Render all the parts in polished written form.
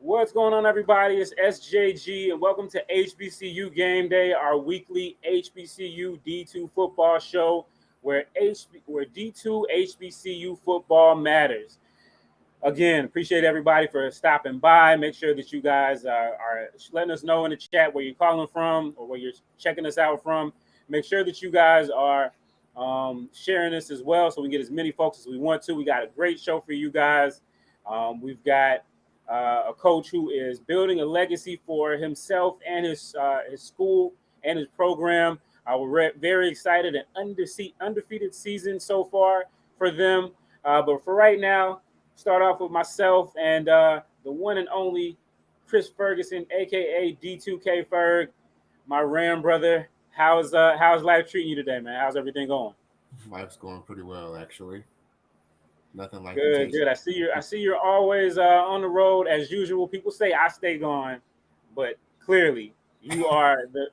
What's going on, everybody? It's SJG, and welcome to HBCU Game Day, our weekly HBCU D2 football show, where D2 HBCU football matters. Again, appreciate everybody for stopping by. Make sure that you guys are letting us know in the chat where you're calling from or where you're checking us out from. Make sure that you guys are sharing this as well so we get as many folks as we want to. We got a great show for you guys. We've got a coach who is building a legacy for himself and his school and his program. We're very excited and undefeated season so far for them. But for right now, start off with myself and the one and only Chris Ferguson, aka D2K Ferg, my Ram brother. How's life treating you today, man? How's everything going? Life's going pretty well, actually. Nothing like Good, vacation. good. I see you're always on the road as usual. People say I stay gone, but clearly you are the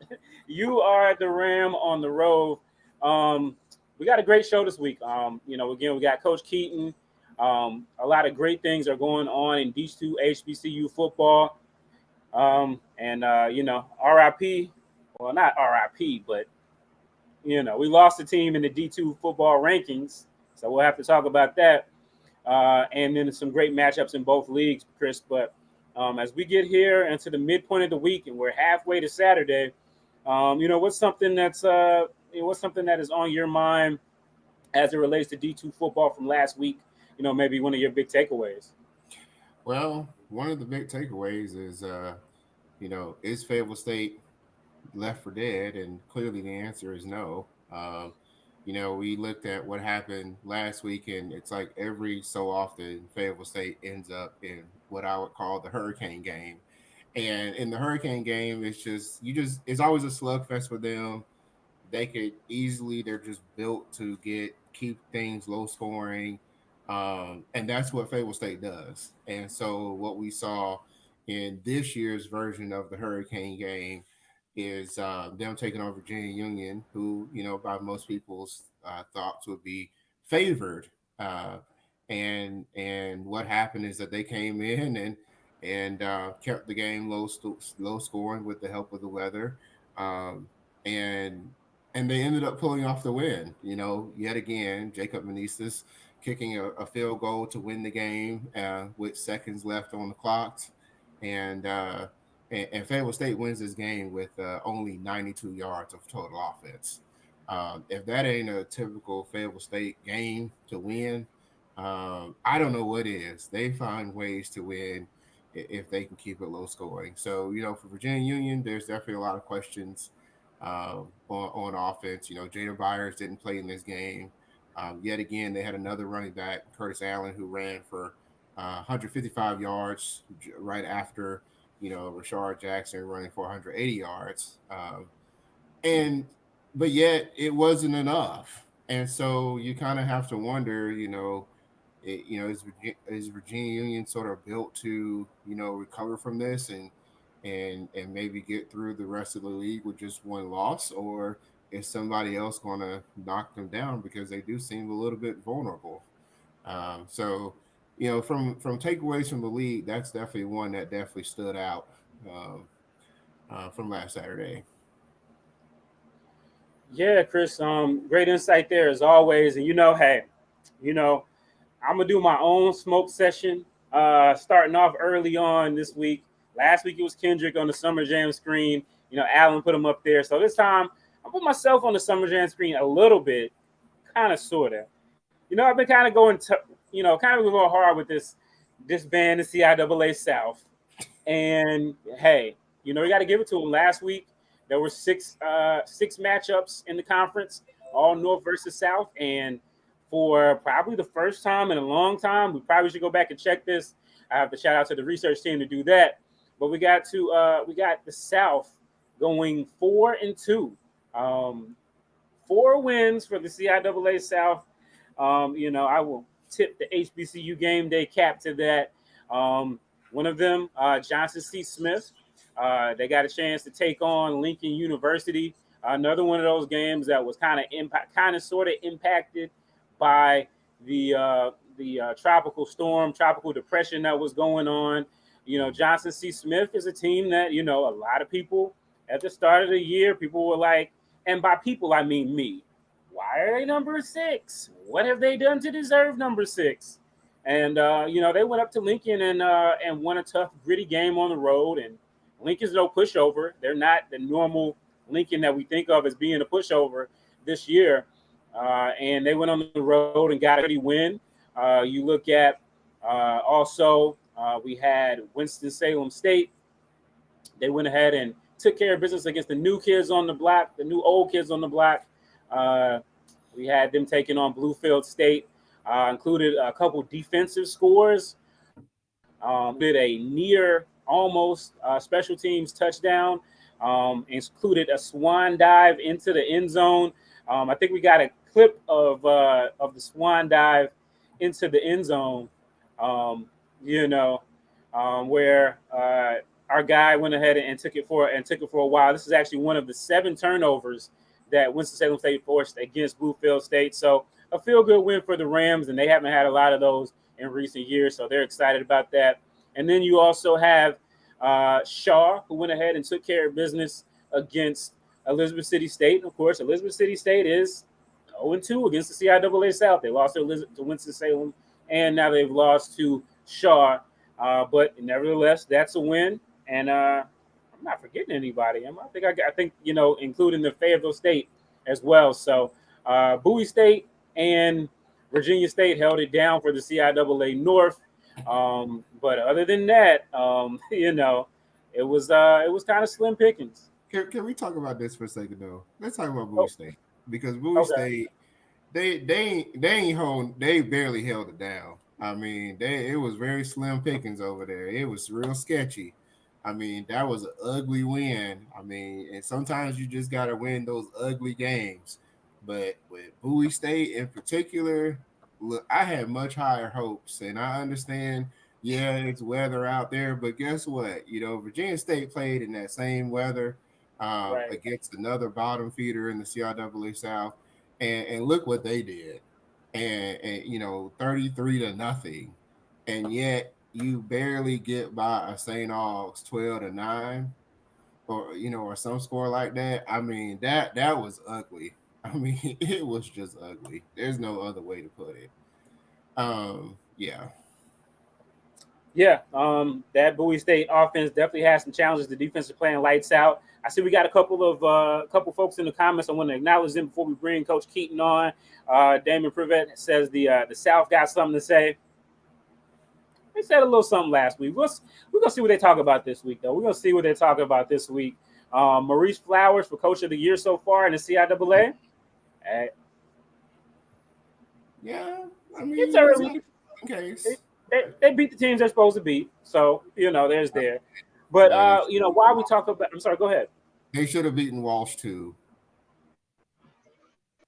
you are the Ram on the road. Um, we got a great show this week. Again, we got Coach Keaton. A lot of great things are going on in D2 HBCU football. RIP. Well, not RIP, but we lost the team in the D2 football rankings, so we'll have to talk about that. And then some great matchups in both leagues, Chris. But as we get here into the midpoint of the week and we're halfway to Saturday, what's something that is on your mind as it relates to D2 football from last week? Maybe one of your big takeaways. Well, one of the big takeaways is, is Fayetteville State left for dead? And clearly the answer is no. We looked at what happened last week, and it's like every so often Fayetteville State ends up in what I would call the hurricane game. And in the hurricane game, it's always a slugfest for them. They're just built to keep things low scoring. And that's what Fayetteville State does. And so what we saw in this year's version of the hurricane game is them taking on Virginia Union, who, by most people's thoughts would be favored. Uh, and what happened is that they came in and kept the game low scoring with the help of the weather. Um, and and they ended up pulling off the win. Yet again, Jacob Meneses kicking a field goal to win the game with seconds left on the clock, and and Fayetteville State wins this game with only 92 yards of total offense. If that ain't a typical Fayetteville State game to win, I don't know what is. They find ways to win if they can keep it low scoring. So, for Virginia Union, there's definitely a lot of questions on offense. Jada Byers didn't play in this game. Yet again, they had another running back, Curtis Allen, who ran for 155 yards right after, Rashard Jackson running for 180 yards. But yet it wasn't enough. And so you kind of have to wonder, is Virginia Union sort of built to, recover from this and maybe get through the rest of the league with just one loss, or is somebody else going to knock them down because they do seem a little bit vulnerable? From takeaways from the league, that's definitely one that definitely stood out um, from last Saturday. Yeah, Chris. Great insight there as always. And hey, you know, I'm gonna do my own smoke session. Starting off early on this week. Last week it was Kendrick on the Summer Jam screen. Allen put him up there. So this time I put myself on the Summer Jam screen a little bit, kind of, sort of. I've been kind of kind of going hard with this band, the CIAA South. And hey, you got to give it to them. Last week there were six matchups in the conference, all North versus South, and for probably the first time in a long time, we probably should go back and check this. I have to shout out to the research team to do that. But we got the South going 4-2, 4 wins for the CIAA South. I will tip the HBCU game day cap to that. One of them, Johnson C. Smith, they got a chance to take on Lincoln University. Another one of those games that was kind of sort of impacted by the tropical storm, tropical depression that was going on. Johnson C. Smith is a team that, a lot of people at the start of the year, people were like, and by people, I mean me. Why are they number 6? What have they done to deserve number 6? And they went up to Lincoln and won a tough, gritty game on the road. And Lincoln's no pushover. They're not the normal Lincoln that we think of as being a pushover this year. And they went on the road and got a gritty win. You look at also we had Winston-Salem State. They went ahead and took care of business against the new kids on the block, the new old kids on the block. We had them taking on Bluefield State. Included a couple defensive scores. Did a near almost special teams touchdown. Included a swan dive into the end zone. I think we got a clip of the swan dive into the end zone. Where our guy went ahead and took it for a while. This is actually one of the 7 turnovers that Winston-Salem State forced against Bluefield State. So a feel-good win for the Rams, and they haven't had a lot of those in recent years, so they're excited about that. And then you also have Shaw, who went ahead and took care of business against Elizabeth City State. And of course, Elizabeth City State is 0-2 against the CIAA South. They lost to Winston-Salem, and now they've lost to Shaw. But nevertheless, that's a win. And I'm not forgetting anybody. I think including the Fayetteville State as well. So Bowie State and Virginia State held it down for the CIAA North. But other than that, it was kind of slim pickings. Can we talk about this for a second though? Let's talk about Bowie State, because Bowie State, they barely held it down. I mean, it was very slim pickings over there. It was real sketchy. I mean, that was an ugly win. I mean, and sometimes you just got to win those ugly games. But with Bowie State in particular, look, I had much higher hopes. And I understand, it's weather out there. But guess what? Virginia State played in that same weather against another bottom feeder in the CIAA South. And look what they did. And 33-0. And yet you barely get by a St. Aug's 12-9 or some score like that. I mean, that was ugly. I mean, it was just ugly. There's no other way to put it. That Bowie State offense definitely has some challenges. The defense is playing lights out. I see we got a couple folks in the comments. I want to acknowledge them before we bring Coach Keaton on. Damon Privet says the South got something to say. They said a little something last week. We're gonna see what they talk about this week, though. We're gonna see what they talk about this week. Maurice Flowers for Coach of the Year so far in the CIAA. I mean, it's early. Okay. They beat the teams they're supposed to beat, so there's there. But while we talk about, I'm sorry, go ahead. They should have beaten Walsh too.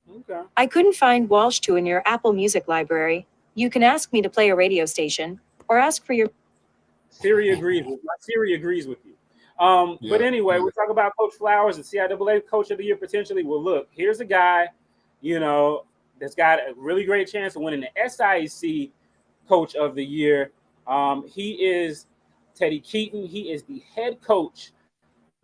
Okay. I couldn't find Walsh 2 in your Apple Music library. You can ask me to play a radio station or ask for your. Siri agrees with you. But anyway, we're talking about Coach Flowers, the CIAA Coach of the Year potentially. Well, look, here's a guy, that's got a really great chance of winning the SIAC Coach of the Year. He is Teddy Keaton. He is the head coach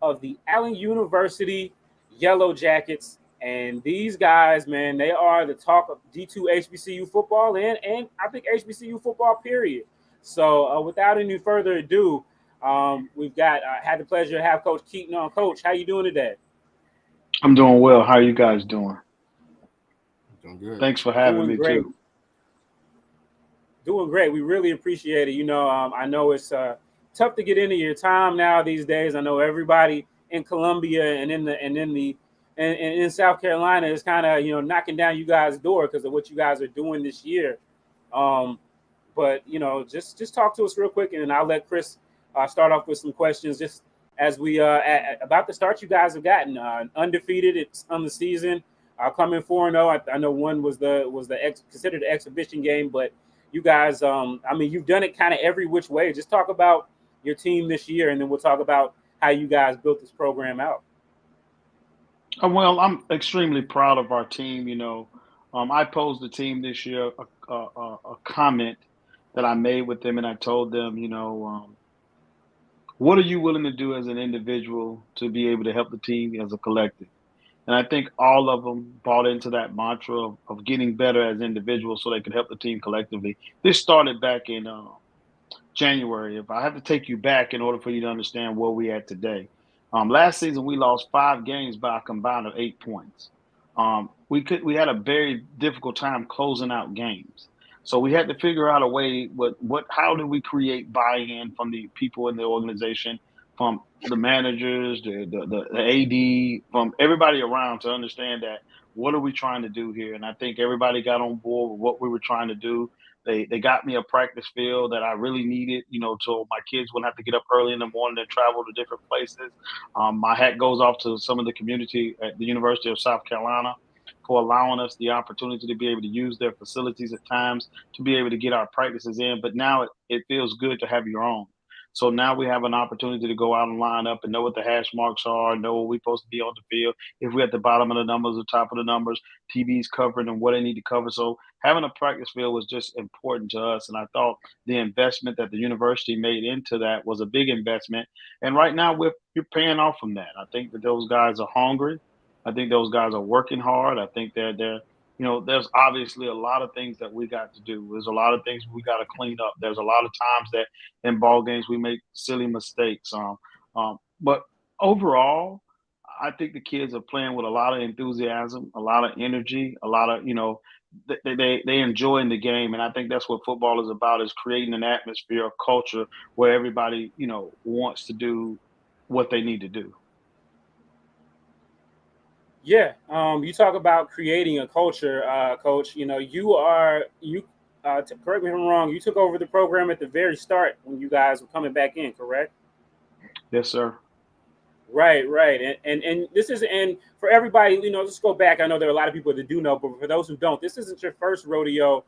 of the Allen University Yellow Jackets. And these guys, man, they are the talk of D2 HBCU football and I think HBCU football, period. So without any further ado, we've got had the pleasure to have Coach Keaton on. Coach, how you doing today? I'm doing well. How are you guys doing? Doing good. Thanks for having me too. Doing great. We really appreciate it. I know it's tough to get into your time now these days. I know everybody in Columbia and in South Carolina is kind of knocking down you guys' door because of what you guys are doing this year. But just talk to us real quick, and then I'll let Chris start off with some questions. Just as we about the start you guys have gotten undefeated on the season, coming 4-0. I know one was considered the exhibition game, but you guys, you've done it kind of every which way. Just talk about your team this year, and then we'll talk about how you guys built this program out. Well, I'm extremely proud of our team. I posed the team this year a comment that I made with them, and I told them, What are you willing to do as an individual to be able to help the team as a collective? And I think all of them bought into that mantra of getting better as individuals so they could help the team collectively. This started back in January. If I have to take you back in order for you to understand where we at today, last season we lost 5 games by a combined of 8 points. We had a very difficult time closing out games, so we had to figure out a way. How do we create buy-in from the people in the organization, from the managers, the AD, from everybody around to understand that what are we trying to do here? And I think everybody got on board with what we were trying to do. They got me a practice field that I really needed, so my kids wouldn't have to get up early in the morning and travel to different places. My hat goes off to some of the community at the University of South Carolina for allowing us the opportunity to be able to use their facilities at times to be able to get our practices in. But now it feels good to have your own. So now we have an opportunity to go out and line up and know what the hash marks are, know what we're supposed to be on the field. If we're at the bottom of the numbers, the top of the numbers, TV's covering and what they need to cover. So having a practice field was just important to us. And I thought the investment that the university made into that was a big investment. And right now you're paying off from that. I think that those guys are hungry. I think those guys are working hard. I think there's obviously a lot of things that we got to do. There's a lot of things we got to clean up. There's a lot of times that in ball games we make silly mistakes. But overall, I think the kids are playing with a lot of enthusiasm, a lot of energy, a lot of they enjoying the game, and I think that's what football is about: is creating an atmosphere, a culture where everybody wants to do what they need to do. Yeah, you talk about creating a culture, Coach. Correct me if I'm wrong. You took over the program at the very start when you guys were coming back in, correct? Yes, sir. Right, right, and this is and for everybody, let's go back. I know there are a lot of people that do know, but for those who don't, this isn't your first rodeo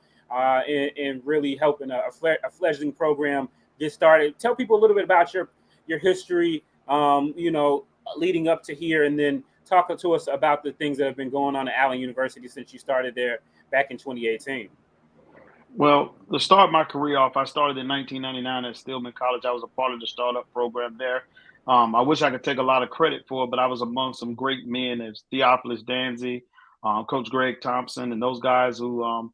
in really helping a fledgling program get started. Tell people a little bit about your history, leading up to here, and then talk to us about the things that have been going on at Allen University since you started there back in 2018. Well, to start my career off, I started in 1999 at Stillman College. I was a part of the startup program there. I wish I could take a lot of credit for it, but I was among some great men as Theophilus Danzy, Coach Greg Thompson, and those guys who,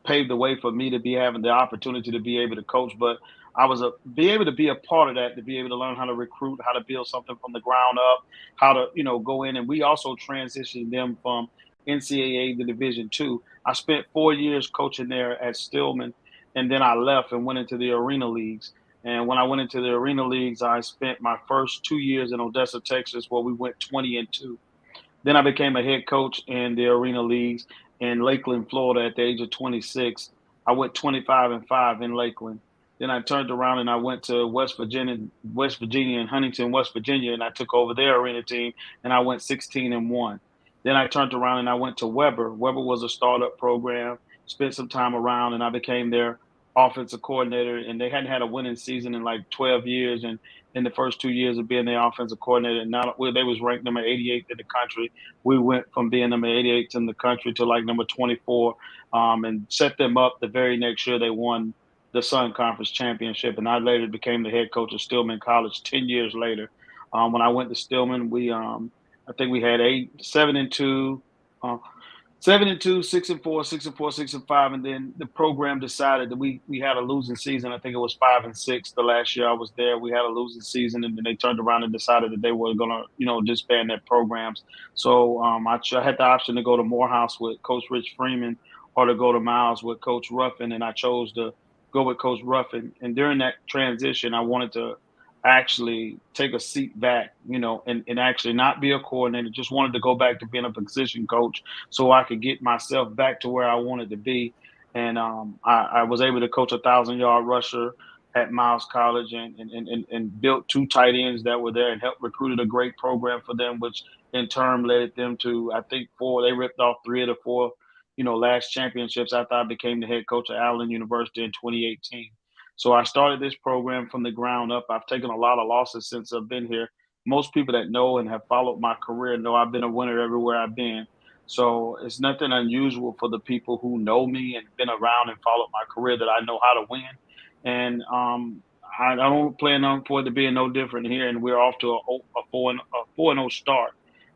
paved the way for me to be having the opportunity to be able to coach. But be able to be a part of that, to be able to learn how to recruit, how to build something from the ground up, how to, go in. And we also transitioned them from NCAA to Division II. I spent 4 years coaching there at Stillman, and then I left and went into the Arena Leagues. And when I went into the Arena Leagues, I spent my first 2 years in Odessa, Texas, where we went 20-2. Then I became a head coach in the Arena Leagues in Lakeland, Florida at the age of 26. I went 25-5 in Lakeland. Then I turned around and I went to West Virginia and Huntington, West Virginia, and I took over their arena team, and I went 16-1. Then I turned around and I went to Weber. Weber was a startup program, spent some time around, and I became their offensive coordinator. And they hadn't had a winning season in like 12 years. And in the first 2 years of being their offensive coordinator, now they was ranked number 88th in the country. We went from being number 88th in the country to like number 24, and set them up the very next year. They won the Sun Conference Championship, and I later became the head coach of Stillman College 10 years later. When I went to Stillman, I think we had 7-2, 7-2, 6-4, 6-4, 6-5, and then the program decided that we had a losing season. I think it was 5-6 the last year I was there. We had a losing season, and then they turned around and decided that they were going to, disband their programs. So I had the option to go to Morehouse with Coach Rich Freeman or to go to Miles with Coach Ruffin, and I chose to go with Coach Ruffin. And during that transition, I wanted to actually take a seat back, and actually not be a coordinator. Just wanted to go back to being a position coach so I could get myself back to where I wanted to be. And I was able to coach a 1,000-yard rusher at Miles College and built 2 tight ends that were there and helped recruited a great program for them, which in turn led them to, I think, they ripped off 3 of the 4, last championships after I became the head coach at Allen University in 2018. So I started this program from the ground up. I've taken a lot of losses since I've been here. Most people that know and have followed my career know I've been a winner everywhere I've been. So it's nothing unusual for the people who know me and been around and followed my career that I know how to win. And I don't plan on for it to be no different here, and we're off to a 4-0 start.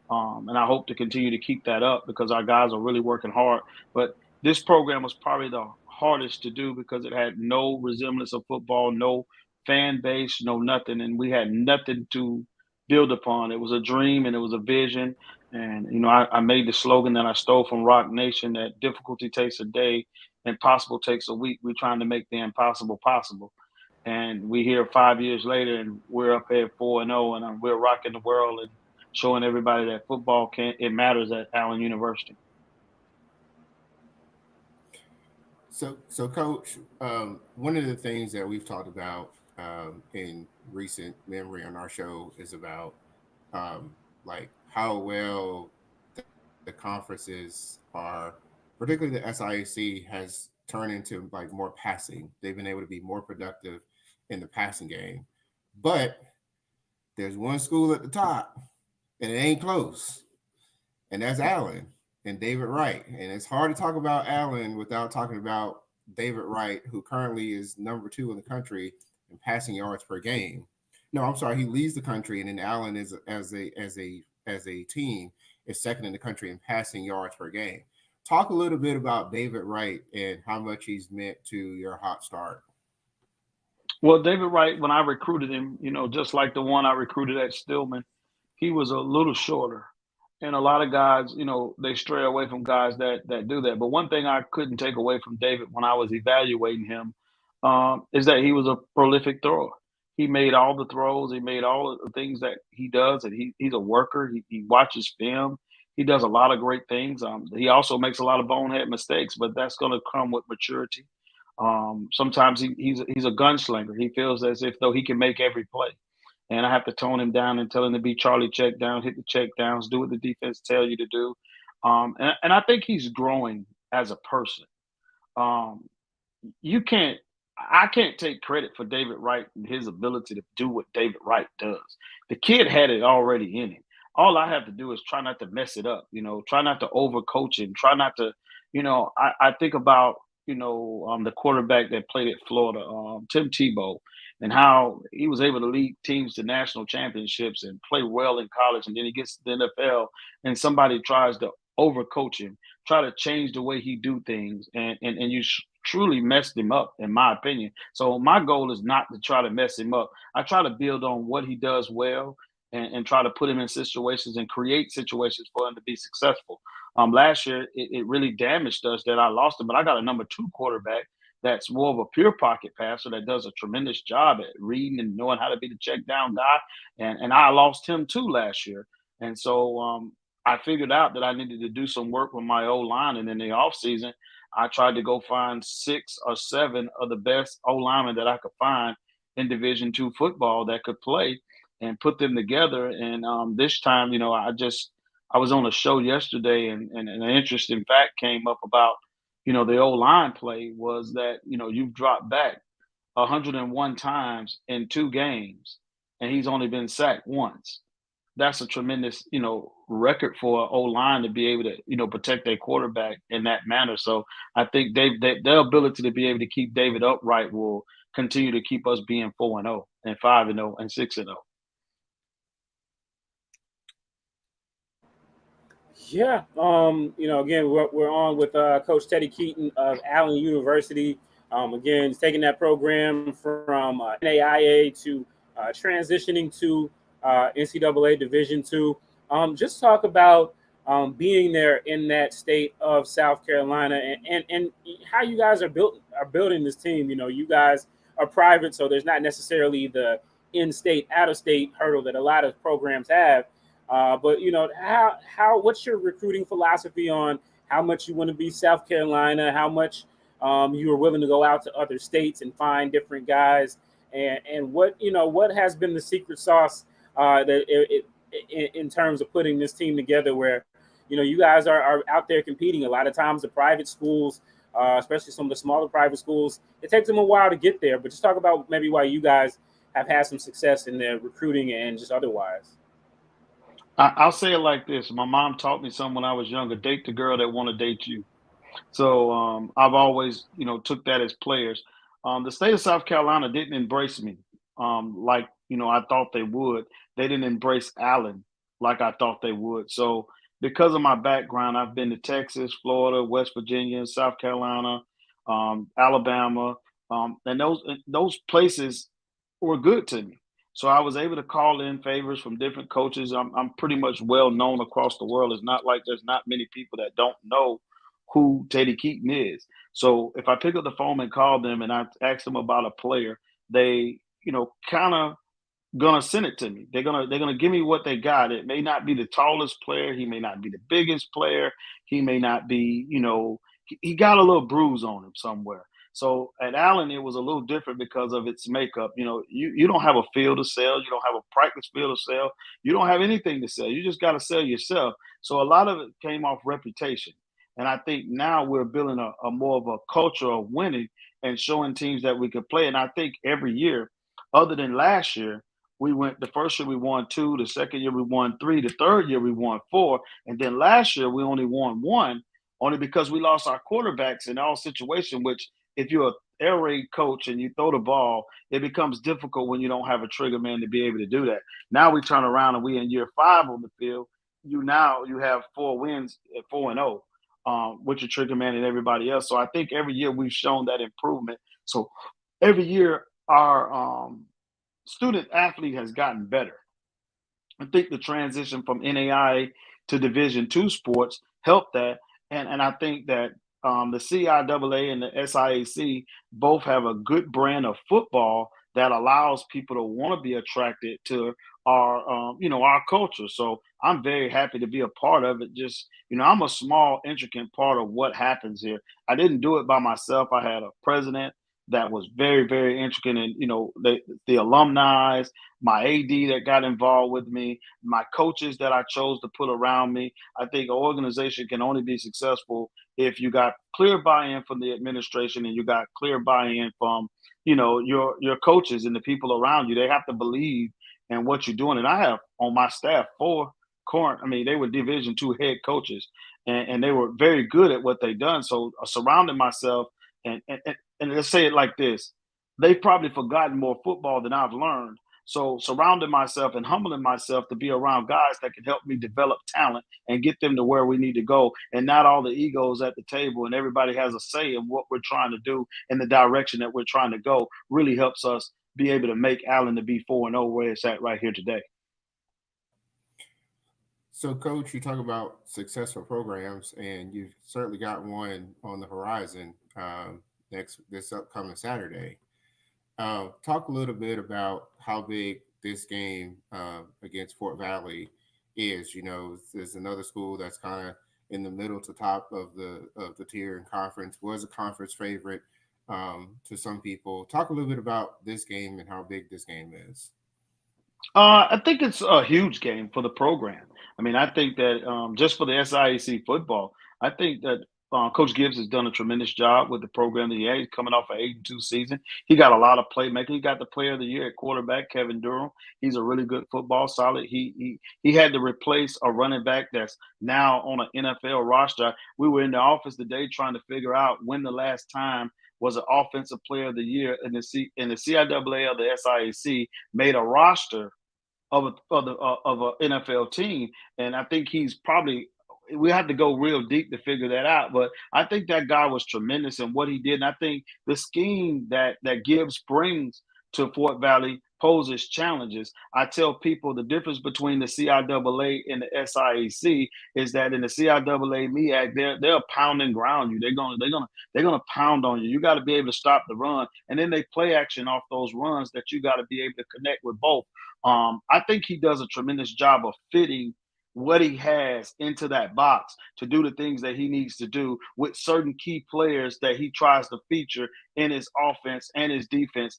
And I hope to continue to keep that up because our guys are really working hard. But this program was probably the hardest to do because it had no resemblance of football, no fan base, no nothing, and we had nothing to build upon. It was a dream and it was a vision. And I made the slogan that I stole from Rock Nation that difficulty takes a day, impossible takes a week. We're trying to make the impossible possible. And we here 5 years later, and we're up at 4-0, and we're rocking the world and showing everybody that football it matters at Allen University. So Coach, one of the things that we've talked about in recent memory on our show is about like how well the conferences are, particularly the SIAC, has turned into like more passing. They've been able to be more productive in the passing game, but there's one school at the top, and it ain't close, and that's Allen and David Wright. And it's hard to talk about Allen without talking about David Wright, who currently is number 2 in the country in passing yards per game. No, I'm sorry, he leads the country, and then Allen is as a team is second in the country in passing yards per game. Talk a little bit about David Wright and how much he's meant to your hot start. Well, David Wright, when I recruited him, just like the one I recruited at Stillman, he was a little shorter. And a lot of guys, they stray away from guys that do that. But one thing I couldn't take away from David when I was evaluating him is that he was a prolific thrower. He made all the throws. He made all of the things that he does. And he's a worker. He watches film. He does a lot of great things. He also makes a lot of bonehead mistakes, but that's going to come with maturity. Sometimes he's a gunslinger. He feels as if though he can make every play. And I have to tone him down and tell him to be Charlie check down, hit the check downs, do what the defense tell you to do. And I think he's growing as a person. I can't take credit for David Wright and his ability to do what David Wright does. The kid had it already in him. All I have to do is try not to mess it up, try not to overcoach him, try not to, I think about, the quarterback that played at Florida, Tim Tebow, and how he was able to lead teams to national championships and play well in college. And then he gets to the NFL and somebody tries to overcoach him, try to change the way he do things. And you truly messed him up, in my opinion. So my goal is not to try to mess him up. I try to build on what he does well and try to put him in situations and create situations for him to be successful. Last year, it really damaged us that I lost him, but I got a number 2 quarterback that's more of a pure pocket passer that does a tremendous job at reading and knowing how to be the check down guy. And I lost him too last year. And so I figured out that I needed to do some work with my O-line. And in the offseason, I tried to go find 6 or 7 of the best O-linemen that I could find in Division II football that could play and put them together. And this time, I was on a show yesterday and an interesting fact came up about, the O-line play was that, you've dropped back 101 times in 2 games and he's only been sacked once. That's a tremendous, record for an O-line to be able to, protect their quarterback in that manner. So I think their ability to be able to keep David upright will continue to keep us being 4-0 and 5-0 and 6-0. Yeah. Again, we're on with Coach Teddy Keaton of Allen University. Again, he's taking that program from NAIA to transitioning to NCAA Division II. Just talk about being there in that state of South Carolina and how you guys are building this team. You guys are private, so there's not necessarily the in-state, out-of-state hurdle that a lot of programs have. But what's your recruiting philosophy on how much you want to be South Carolina, how much you are willing to go out to other states and find different guys, and what has been the secret sauce in terms of putting this team together where you guys are out there competing. A lot of times the private schools, especially some of the smaller private schools, it takes them a while to get there. But just talk about maybe why you guys have had some success in their recruiting and just otherwise. I'll say it like this. My mom taught me something when I was younger: date the girl that want to date you. So I've always, took that as players. The state of South Carolina didn't embrace me like, I thought they would. They didn't embrace Allen like I thought they would. So because of my background, I've been to Texas, Florida, West Virginia, South Carolina, Alabama, and those places were good to me. So I was able to call in favors from different coaches. I'm pretty much well known across the world. It's not like there's not many people that don't know who Teddy Keaton is. So if I pick up the phone and call them and I ask them about a player, they, kind of gonna send it to me. They're gonna give me what they got. It may not be the tallest player, he may not be the biggest player, he may not be, he got a little bruise on him somewhere. So at Allen, it was a little different because of its makeup. You don't have a field to sell, you don't have a practice field to sell, you don't have anything to sell. You just got to sell yourself. So a lot of it came off reputation. And I think now we're building a more of a culture of winning and showing teams that we could play. And I think every year, other than last year, we went the first year we won 2, the second year we won 3, the third year we won 4, and then last year we only won 1, only because we lost our quarterbacks in all situations. Which, if you're an air raid coach and you throw the ball, it becomes difficult when you don't have a trigger man to be able to do that. Now we turn around and we in year 5 on the field. You have 4 wins at 4-0, with your trigger man and everybody else. So I think every year we've shown that improvement. So every year our student athlete has gotten better. I think the transition from NAIA to Division II sports helped that, and I think that the CIAA and the SIAC both have a good brand of football that allows people to want to be attracted to our culture. So I'm very happy to be a part of it. Just, I'm a small, intricate part of what happens here. I didn't do it by myself. I had a president that was very, very intricate, and the alumni, my AD that got involved with me, my coaches that I chose to put around me. I think an organization can only be successful if you got clear buy-in from the administration and you got clear buy-in from your coaches and the people around you. They have to believe in what you're doing. And I have on my staff 4 current. I mean, they were Division II head coaches, and they were very good at what they done. So surrounding myself and let's say it like this, they've probably forgotten more football than I've learned. So surrounding myself and humbling myself to be around guys that can help me develop talent and get them to where we need to go, and not all the egos at the table and everybody has a say in what we're trying to do and the direction that we're trying to go, really helps us be able to make Allen to be 4-0 where it's at right here today. So, Coach, you talk about successful programs, and you've certainly got one on the horizon this upcoming Saturday. Talk a little bit about how big this game against Fort Valley is. There's another school that's kind of in the middle to top of the tier in conference. Was a conference favorite to some people. Talk a little bit about this game and how big this game is. I think it's a huge game for the program. I mean, I think that just for the SIAC football, I think that Coach Gibbs has done a tremendous job with the program that he had. He's coming off an 8-2 season. He got a lot of playmaking. He got the player of the year at quarterback, Kevin Durham. He's a really good football, solid. He had to replace a running back that's now on an NFL roster. We were in the office today trying to figure out when the last time was an offensive player of the year in the CIAA or the SIAC made a roster of an NFL team. And I think we had to go real deep to figure that out. But I think that guy was tremendous in what he did. And I think the scheme that Gibbs brings to Fort Valley poses challenges. I tell people the difference between the CIAA and the SIAC is that in the CIAA MEAC, they'll pound and ground you. They're gonna pound on you. You got to be able to stop the run, and then they play action off those runs that you got to be able to connect with both. I think he does a tremendous job of fitting what he has into that box to do the things that he needs to do with certain key players that he tries to feature in his offense and his defense.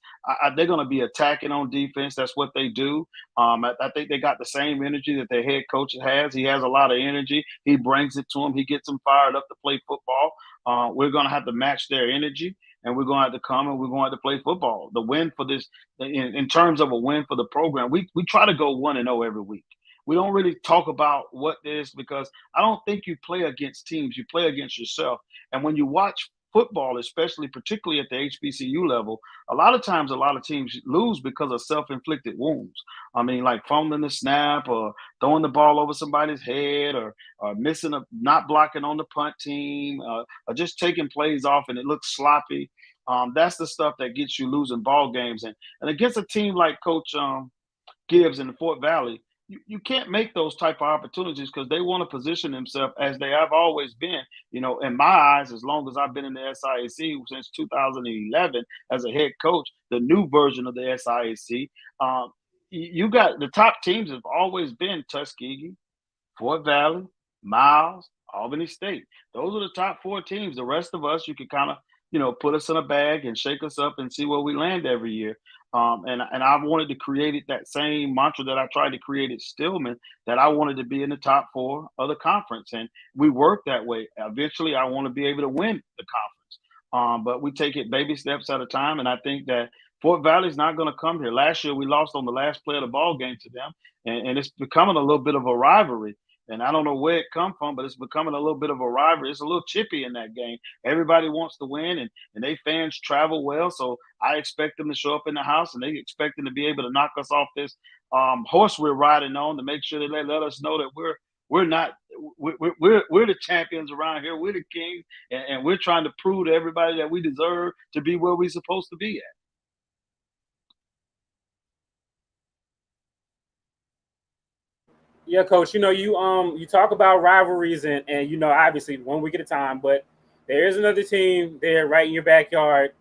They're going to be attacking on defense. That's what they do. I think they got the same energy that their head coach has. He has a lot of energy. He brings it to them. He gets them fired up to play football. We're going to have to match their energy, and we're going to have to come and we're going to have to play football. The win for this, in terms of a win for the program, we try to go 1-0 every week. We don't really talk about what this, because I don't think you play against teams. You play against yourself. And when you watch football, especially particularly at the HBCU level, a lot of times a lot of teams lose because of self-inflicted wounds. I mean, like fumbling the snap or throwing the ball over somebody's head or not blocking on the punt team or just taking plays off and it looks sloppy. That's the stuff that gets you losing ball games. And against a team like Coach Gibbs in the Fort Valley, you can't make those type of opportunities because they want to position themselves as they have always been. You know, in my eyes, as long as I've been in the SIAC since 2011 as a head coach, the new version of the SIAC, you got the top teams have always been Tuskegee, Fort Valley, Miles, Albany State. Those are the top 4 teams. The rest of us, you can kind of, put us in a bag and shake us up and see where we land every year. And I wanted to create that same mantra that I tried to create at Stillman, that I wanted to be in the top 4 of the conference. And we work that way. Eventually, I want to be able to win the conference. But we take it baby steps at a time. And I think that Fort Valley's not going to come here. Last year, we lost on the last play of the ball game to them. And it's becoming a little bit of a rivalry. And I don't know where it come from, but it's becoming a little bit of a rivalry. It's a little chippy in that game. Everybody wants to win, and they fans travel well. So I expect them to show up in the house, and they expect them to be able to knock us off this horse we're riding on to make sure that they let us know that we're the champions around here. We're the kings, and we're trying to prove to everybody that we deserve to be where we're supposed to be at. Yeah, Coach. You talk about rivalries and obviously 1 week at a time, but there is another team there right in your backyard.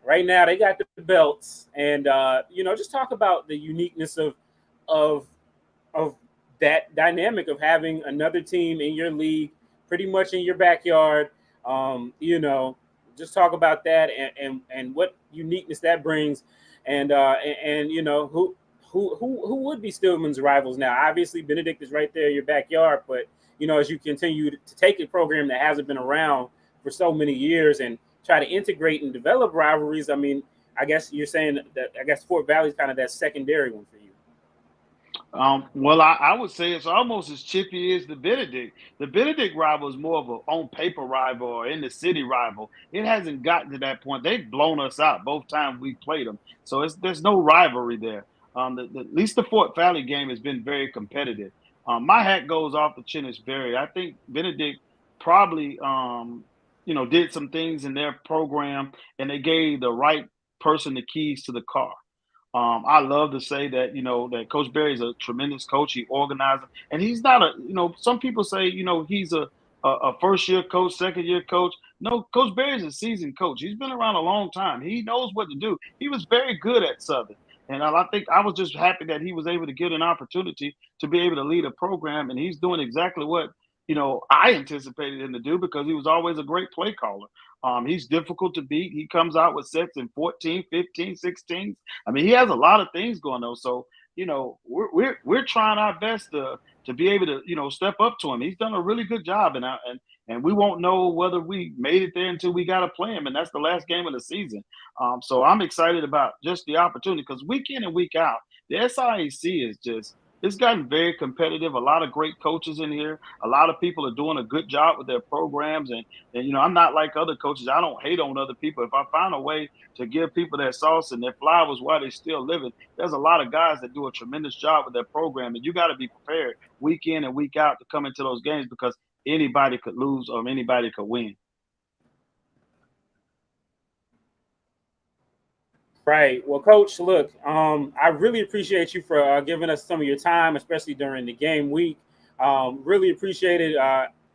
Right now, they got the belts, and just talk about the uniqueness of that dynamic of having another team in your league, pretty much in your backyard. Just talk about that and what uniqueness that brings, and who would be Stillman's rivals now? Obviously, Benedict is right there in your backyard, but as you continue to take a program that hasn't been around for so many years and try to integrate and develop rivalries, I mean, I guess you're saying that Fort Valley is kind of that secondary one for you. Well, I would say it's almost as chippy as the Benedict. The Benedict rival is more of an on-paper rival or in the city rival. It hasn't gotten to that point. They've blown us out both times we played them. So there's no rivalry there. At least the Fort Valley game has been very competitive. My hat goes off to Chinnis Berry. I think Benedict probably, did some things in their program, and they gave the right person the keys to the car. I love to say that, that Coach Berry is a tremendous coach. He organizes, and he's not some people say, he's a first-year coach, second-year coach. No, Coach Berry is a seasoned coach. He's been around a long time. He knows what to do. He was very good at Southern. And I think I was just happy that he was able to get an opportunity to be able to lead a program. And he's doing exactly what, I anticipated him to do because he was always a great play caller. He's difficult to beat. He comes out with sets in 14, 15, 16. I mean, he has a lot of things going on. So, we're trying our best to be able to, step up to him. He's done a really good job. And we won't know whether we made it there until we got to play him. And that's the last game of the season. So I'm excited about just the opportunity because week in and week out, the SIAC it's gotten very competitive. A lot of great coaches in here. A lot of people are doing a good job with their programs. And I'm not like other coaches. I don't hate on other people. If I find a way to give people their sauce and their flowers while they're still living, there's a lot of guys that do a tremendous job with their program. And you got to be prepared week in and week out to come into those games because anybody could lose or anybody could win. Right. Well, Coach, look, I really appreciate you for giving us some of your time, especially during the game week. Really appreciate it.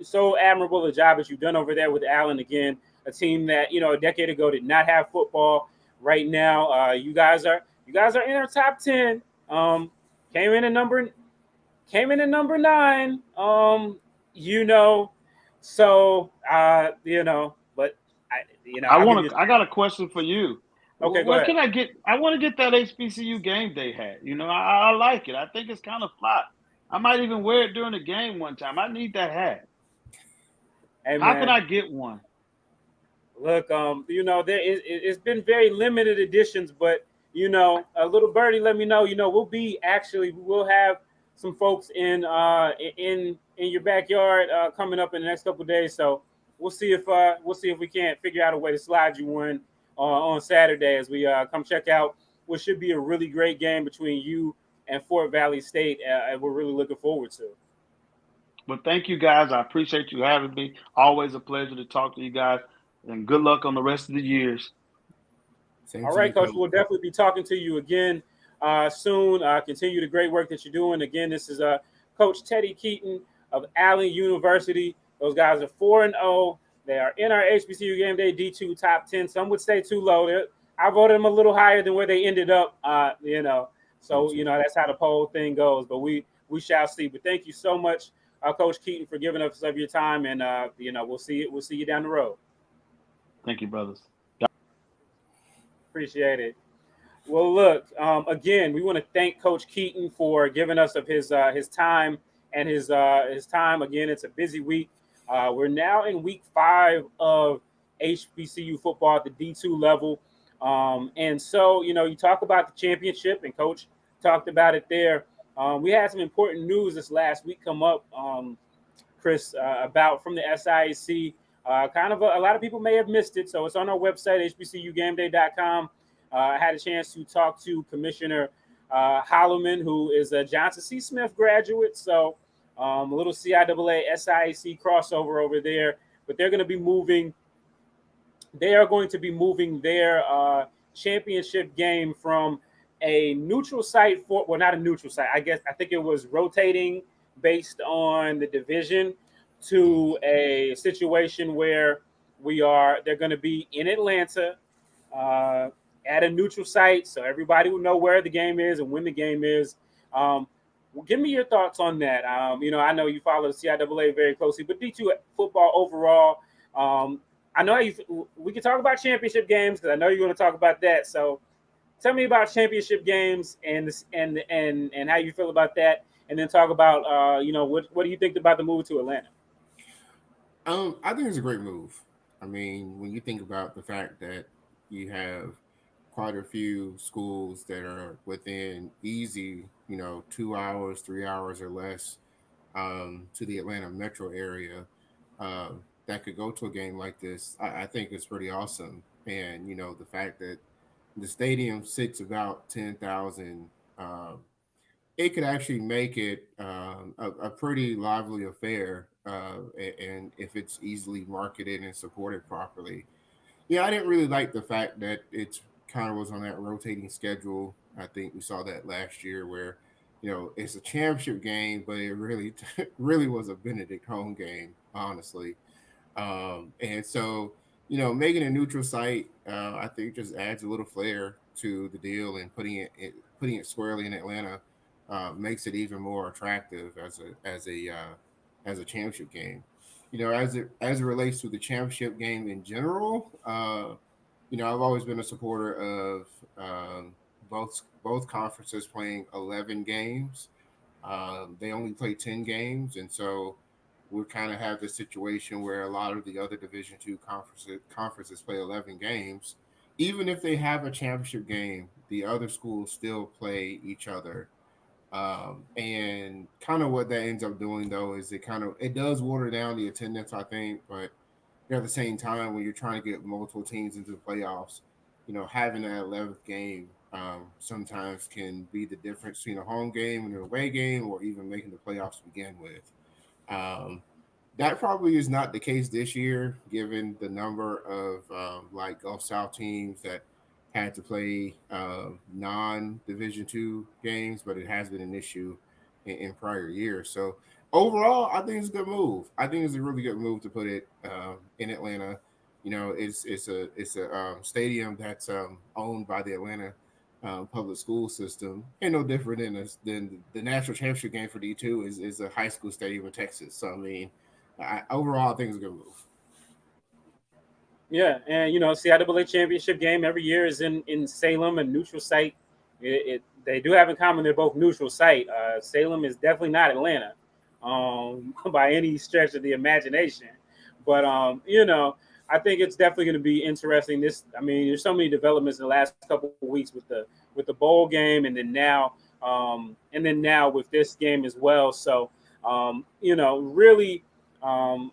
So admirable the job that you've done over there with Allen. Again, a team that a decade ago did not have football. Right now, you guys are in our top 10. Came in at number 9. So but I got a question for you. Okay, go where ahead. Can I get? I want to get that HBCU game day hat. I like it. I think it's kind of fly. I might even wear it during the game one time. I need that hat. Hey, how can I get one? Look, it's been very limited editions, but a little birdie let me know. We'll have some folks in your backyard coming up in the next couple of days. So we'll see if we can't figure out a way to slide you one on Saturday as we come check out what should be a really great game between you and Fort Valley State. And we're really looking forward to. Well, thank you guys. I appreciate you having me. Always a pleasure to talk to you guys, and good luck on the rest of the years. Same All to right, you, Coach. We'll definitely be talking to you again soon. Continue the great work that you're doing. Again, this is Coach Teddy Keaton of Allen University. Those guys are 4-0. They are in our HBCU Game Day D2 top 10. Some would say too low. I voted them a little higher than where they ended up. So that's how the poll thing goes. But we shall see. But thank you so much, Coach Keaton, for giving us of your time. And we'll see you down the road. Thank you, brothers. Appreciate it. Well, look, again, we want to thank Coach Keaton for giving us of his time and his time. Again, it's a busy week. We're now in week 5 of HBCU football at the D2 level. And so, you talk about the championship, and Coach talked about it there. We had some important news this last week come up, Chris, about from the SIAC. Kind of a lot of people may have missed it, so it's on our website, hbcugameday.com. I had a chance to talk to Commissioner Holloman, who is a Johnson C. Smith graduate, so a little CIAA SIAC crossover over there. But they're going to be moving. They are going to be moving their championship game from a neutral site not a neutral site. I think it was rotating based on the division to a situation where they're going to be in Atlanta at a neutral site, so everybody will know where the game is and when the game is. Give me your thoughts on that. I know you follow the CIAA very closely, but D2 football overall, I know we can talk about championship games because I know you're going to talk about that. So tell me about championship games and how you feel about that, and then talk about what do you think about the move to Atlanta? I think it's a great move. I mean, when you think about the fact that you have quite a few schools that are within easy, 2 hours, 3 hours or less to the Atlanta metro area that could go to a game like this, I think it's pretty awesome. And, the fact that the stadium sits about 10,000, it could actually make it a pretty lively affair. And if it's easily marketed and supported properly. Yeah, I didn't really like the fact that it's kind of was on that rotating schedule. I think we saw that last year where, it's a championship game, but it really, really was a Benedict home game, honestly. And so, making a neutral site, I think just adds a little flair to the deal, and putting it squarely in Atlanta makes it even more attractive as a championship game. As it relates to the championship game in general, I've always been a supporter of both conferences playing 11 games. They only play 10 games, and so we kind of have this situation where a lot of the other Division II conferences play 11 games. Even if they have a championship game, the other schools still play each other. And kind of what that ends up doing, though, is it does water down the attendance, I think, but at the same time, when you're trying to get multiple teams into the playoffs, having that 11th game sometimes can be the difference between a home game and an away game, or even making the playoffs to begin with. That probably is not the case this year, given the number of Gulf South teams that had to play non-Division II games, but it has been an issue in prior years. So overall, I think it's a good move. I think it's a really good move to put it in Atlanta. It's a stadium that's owned by the Atlanta public school system, and no different than the national championship game for D2 is a high school stadium in Texas. So I mean, overall, I think it's a good move. Yeah, and CIAA championship game every year is in Salem, a neutral site. They do have in common they're both neutral site. Salem is definitely not Atlanta, by any stretch of the imagination. But I think it's definitely going to be interesting. There's so many developments in the last couple of weeks with the bowl game, and then now with this game as well. So really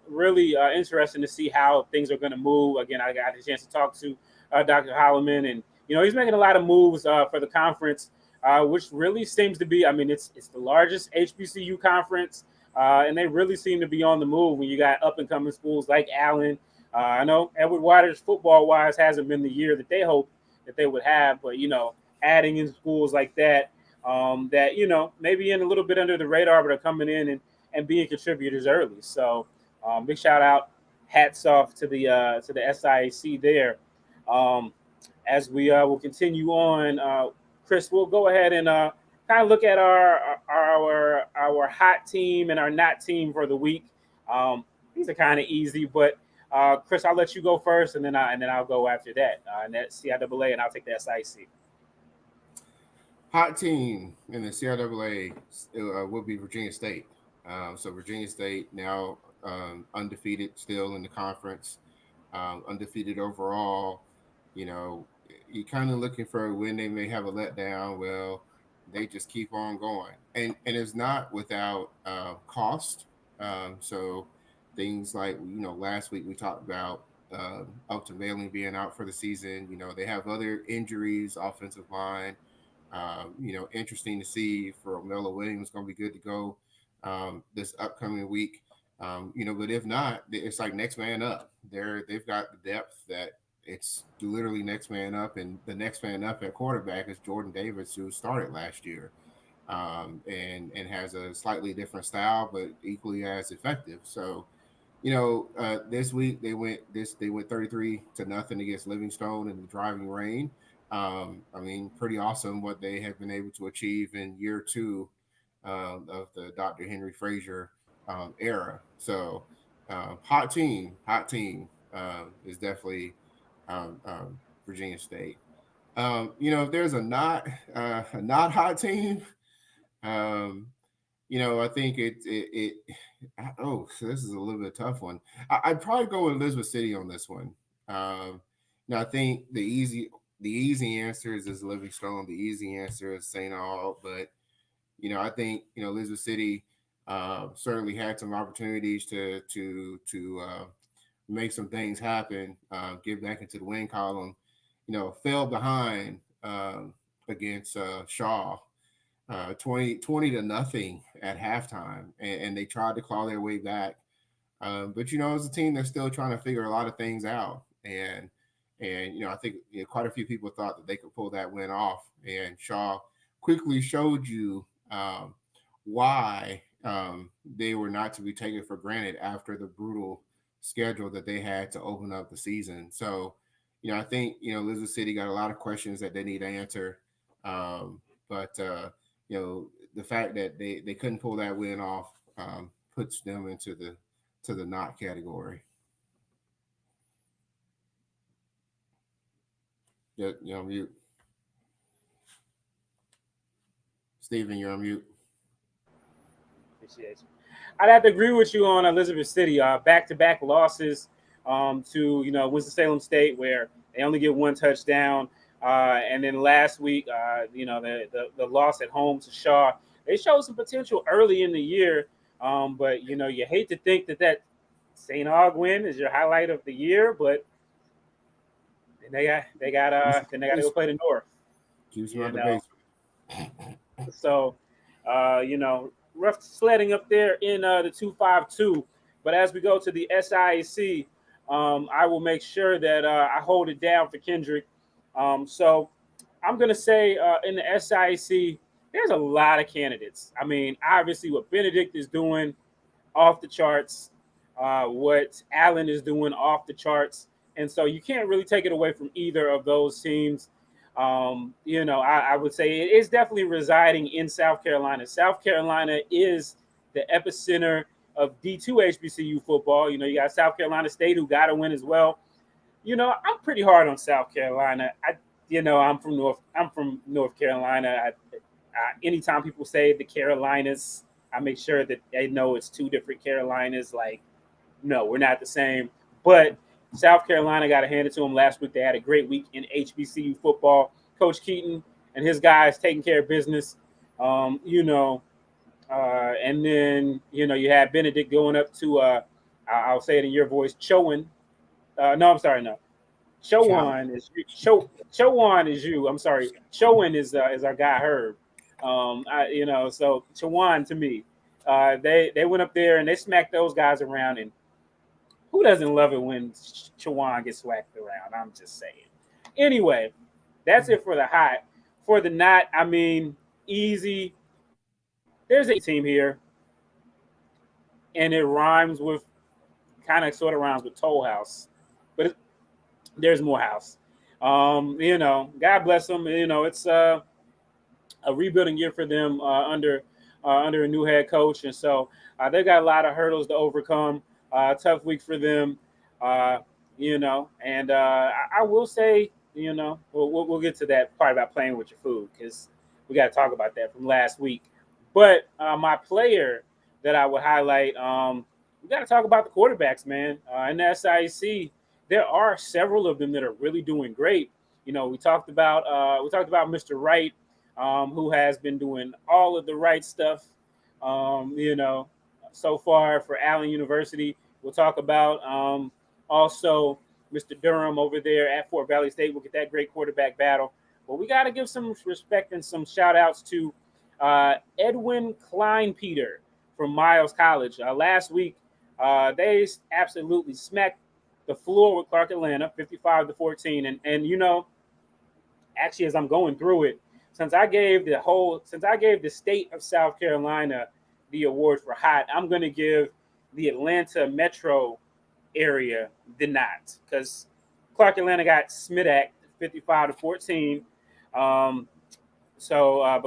Really interesting to see how things are going to move. Again, I got a chance to talk to Dr. Holloman, and he's making a lot of moves for the conference, which really seems to be. I mean, it's the largest HBCU conference, and they really seem to be on the move. When you got up and coming schools like Allen, I know Edward Waters football wise hasn't been the year that they hoped that they would have, but adding in schools like that, that maybe in a little bit under the radar, but are coming in and being contributors early. So big shout out, hats off to the SIAC there. As we will continue on, Chris, we'll go ahead and kind of look at our hot team and our not team for the week. These are kind of easy, but Chris, I'll let you go first, and then I'll go after that. And that's CIAA, and I'll take the SIAC. Hot team in the CIAA will be Virginia State. So Virginia State now undefeated still in the conference, undefeated overall. You're kind of looking for when they may have a letdown. Well, they just keep on going, and it's not without cost. So things like last week we talked about Upton Bailey being out for the season. They have other injuries, offensive line. Interesting to see for Melo Williams going to be good to go this upcoming week. But if not, it's like next man up. They've got the depth that it's literally next man up, and the next man up at quarterback is Jordan Davis, who started last year, and has a slightly different style, but equally as effective. So, this week they went 33-0 against Livingstone in the driving rain. Pretty awesome what they have been able to achieve in year two of the Dr. Henry Frazier era. So, hot team is definitely Virginia State. If there's a not hot team, I think so this is a little bit tough one. I'd probably go with Elizabeth City on this one. I think the easy answer is Livingstone. The easy answer is St. Aug, but I think Elizabeth City certainly had some opportunities to make some things happen, get back into the win column. Fell behind against Shaw, 20-0 at halftime, and they tried to claw their way back. But it's a team that's still trying to figure a lot of things out, and I think quite a few people thought that they could pull that win off, and Shaw quickly showed you why they were not to be taken for granted after the brutal schedule that they had to open up the season. So, I think Elizabeth City got a lot of questions that they need to answer, but the fact that they couldn't pull that win off puts them into the not category. You're on mute. Stephen, you're on mute. Appreciate you. I'd have to agree with you on Elizabeth City. Back-to-back losses to Winston-Salem State, where they only get one touchdown, and then last week, the loss at home to Shaw. They showed some potential early in the year, but you hate to think that St. Aug win is your highlight of the year, but they got to go play the North. So, rough sledding up there in the 252. But as we go to the SIAC, I will make sure that I hold it down for Kindric. So I'm going to say in the SIAC, there's a lot of candidates. I mean, obviously what Benedict is doing off the charts, what Allen is doing off the charts. And so you can't really take it away from either of those teams. I would say it is definitely residing in South Carolina. South Carolina is the epicenter of D2 HBCU football. You got South Carolina State, who got to win as well. I'm pretty hard on South Carolina. I'm from North Carolina. Anytime people say the Carolinas, I make sure that they know it's two different Carolinas. Like, no, we're not the same. But South Carolina, got to hand it to them last week. They had a great week in HBCU football. Coach Keaton and his guys taking care of business. And then, you had Benedict going up to I'll say it in your voice. Chowan. No, I'm sorry. No, Chowan is you. Chowan is you. I'm sorry. Chowan is our guy Herb. So Chowan to me, they went up there and they smacked those guys around, and who doesn't love it when Chowan gets smacked around? I'm just saying. Anyway, that's it for the hot. For the not, I mean, easy. There's a team here, and it rhymes with sort of rhymes with Toll House, but there's more house. God bless them. It's a rebuilding year for them under a new head coach, and so they got a lot of hurdles to overcome. Tough week for them, and I will say, we'll get to that part about playing with your food because we got to talk about that from last week. But my player that I would highlight, we got to talk about the quarterbacks, man. In the SIAC, there are several of them that are really doing great. We talked about Mr. Wright, who has been doing all of the right stuff, so far for Allen University. We'll talk about also Mr. Durham over there at Fort Valley State. We'll get that great quarterback battle. But we got to give some respect and some shout-outs to Edwin Kleinpeter from Miles College. Last week, they absolutely smacked the floor with Clark Atlanta, 55-14. And actually, as I'm going through it, since I gave the state of South Carolina the award for hot, I'm going to give the Atlanta metro area the not, because Clark Atlanta got Smidak 55-14. But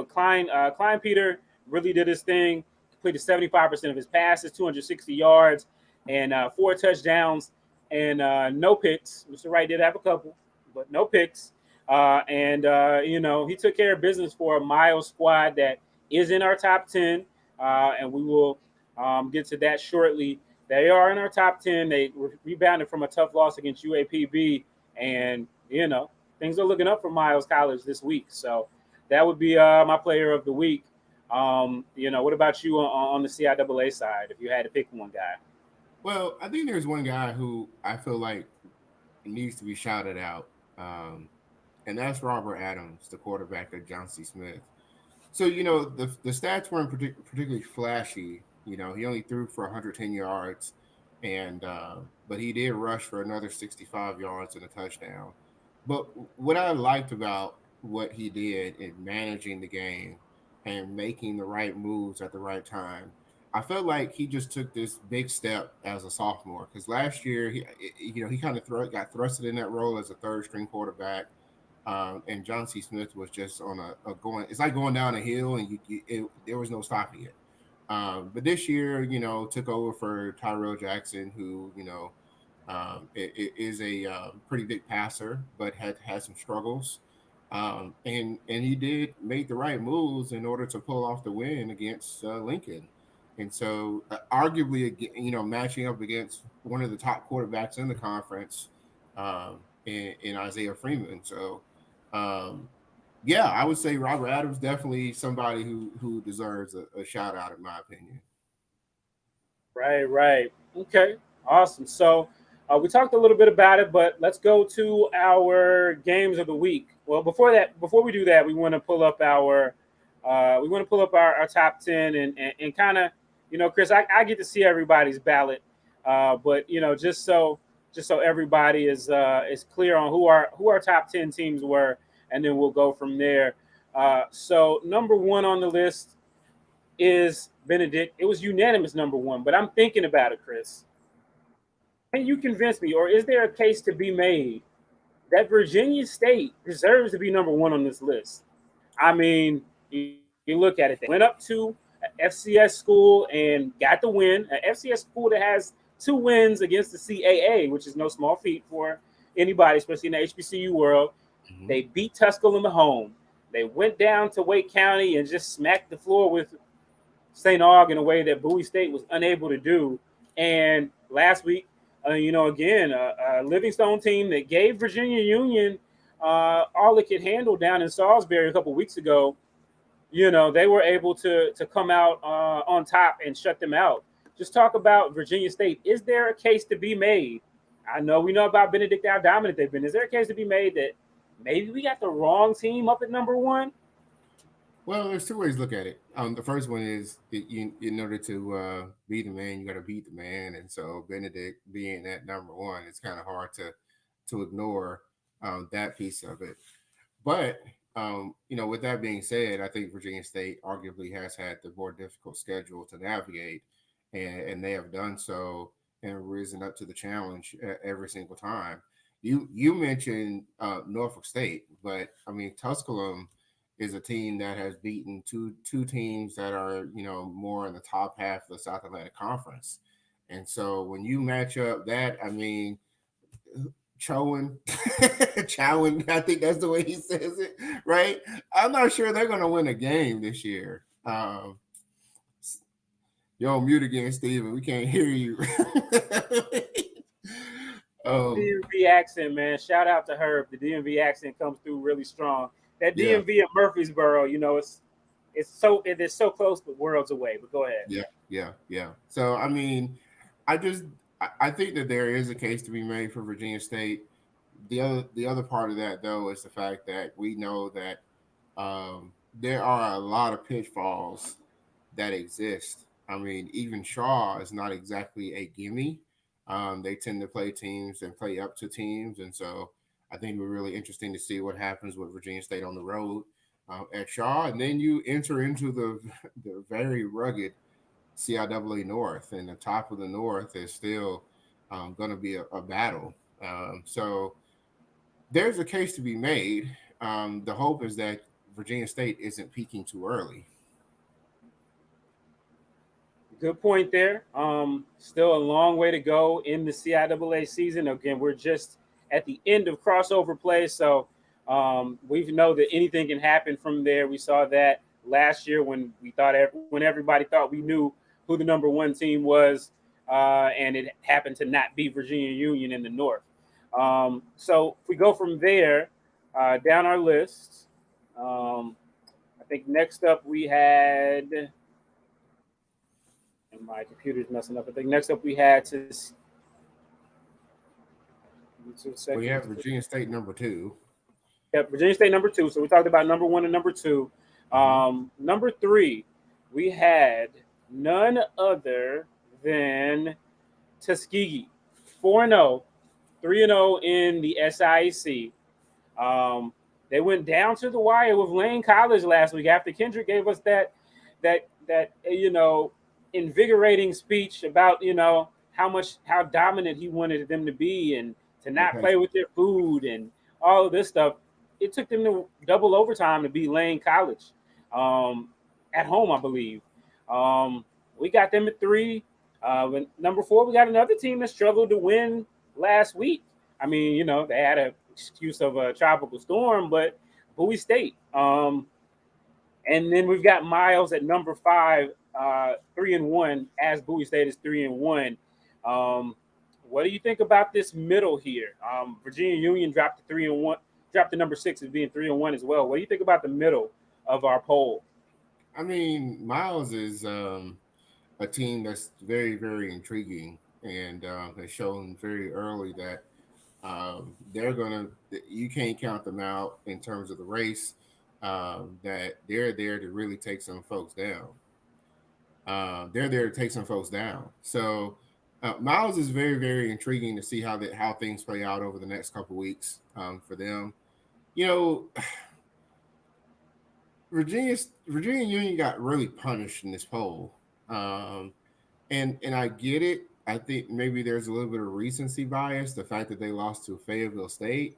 Klein Peter really did his thing, completed 75% of his passes, 260 yards, and 4 touchdowns, and no picks. Mr. Wright did have a couple, but no picks. He took care of business for a Miles squad that is in our top 10, and we will get to that shortly. They are in our top 10. They rebounded from a tough loss against UAPB, and things are looking up for Miles College this week. So that would be my player of the week. What about you on the CIAA side, if you had to pick one guy? Well, I think there's one guy who I feel like needs to be shouted out, and that's Robert Adams, the quarterback of John C. Smith. So, the stats weren't particularly flashy. He only threw for 110 yards, and but he did rush for another 65 yards and a touchdown. But what I liked about what he did in managing the game and making the right moves at the right time, I felt like he just took this big step as a sophomore, because last year he kind of got thrusted in that role as a third string quarterback. And John C. Smith was just on a going. It's like going down a hill, and there was no stopping it. But this year, took over for Tyrell Jackson, who is a pretty big passer, but had some struggles. And he did make the right moves in order to pull off the win against Lincoln. And so, arguably, matching up against one of the top quarterbacks in the conference, in Isaiah Freeman. So. I would say Robert Adams definitely somebody who deserves a shout out, in my opinion. Right. Okay, awesome. So we talked a little bit about it, but let's go to our games of the week. Well, before we do that, we want to pull up our top 10 and kind of, Chris, I get to see everybody's ballot, but just so everybody is clear on who our top 10 teams were, and then we'll go from there. So number one on the list is Benedict. It was unanimous number one, but I'm thinking about it, Chris. Can you convince me, or is there a case to be made that Virginia State deserves to be number one on this list? I mean, you look at it. They went up to an FCS school and got the win. An FCS school that has 2 wins against the CAA, which is no small feat for anybody, especially in the HBCU world. Mm-hmm. They beat Tusculum home. They went down to Wake County and just smacked the floor with St. Aug in a way that Bowie State was unable to do. And last week, again, a Livingstone team that gave Virginia Union all it could handle down in Salisbury a couple weeks ago, they were able to come out on top and shut them out. just talk about Virginia State. Is there a case to be made? I know we know about Benedict, how dominant they've been. Is there a case to be made that maybe we got the wrong team up at number one? Well, there's two ways to look at it. The first one is in order to be the man, you got to beat the man, and so Benedict being at number one, it's kind of hard to ignore that piece of it. But with that being said, I think Virginia State arguably has had the more difficult schedule to navigate, and they have done so and risen up to the challenge every single time. You mentioned Norfolk State, but I mean Tusculum is a team that has beaten two teams that are more in the top half of the South Atlantic Conference, and so when you match up that, I mean. Chowan, I think that's the way he says it, right? I'm not sure they're going to win a game this year. You're on mute again, Steven. We can't hear you. DMV accent, man. Shout out to Herb. The DMV accent comes through really strong. That DMV at Murfreesboro, it is so close but worlds away. But go ahead. Yeah. So I mean, I think that there is a case to be made for Virginia State. The other part of that, though, is the fact that we know that there are a lot of pitfalls that exist. I mean, even Shaw is not exactly a gimme. They tend to play teams and play up to teams, and so I think it'll be really interesting to see what happens with Virginia State on the road at Shaw, and then you enter into the very rugged CIAA North, and the top of the North is still going to be a battle. So there's a case to be made. The hope is that Virginia State isn't peaking too early. Good point there. Still a long way to go in the CIAA season. Again, we're just at the end of crossover play, so we know that anything can happen from there. We saw that last year when everybody thought we knew who the number one team was, and it happened to not be Virginia Union in the North. So if we go from there down our list, I think next up we had, and my computer's messing up. I think next up we had We have Virginia State number 2. Yep, Virginia State number 2. So we talked about number 1 and number 2. Number 3, we had none other than Tuskegee, 4-0, 3-0 in the SIAC. They went down to the wire with Lane College last week after Kindric gave us that invigorating speech about how dominant he wanted them to be and to not play with their food and all of this stuff. It took them to double overtime to beat Lane College at home, I believe. We got them at 3. Number 4, we got another team that struggled to win last week. I mean, they had an excuse of a tropical storm, but Bowie State. And then we've got Miles at number 5, 3-1, as Bowie State is 3-1. What do you think about this middle here? Virginia Union dropped to 3-1, dropped to number 6 as being 3-1 as well. What do you think about the middle of our poll? I mean, Miles is a team that's very, very intriguing, and has shown very early that you can't count them out in terms of the race, that they're there to really take some folks down. So Miles is very, very intriguing to see how things play out over the next couple of weeks for them. Virginia Union got really punished in this poll, and I get it. I think maybe there's a little bit of recency bias, the fact that they lost to Fayetteville State.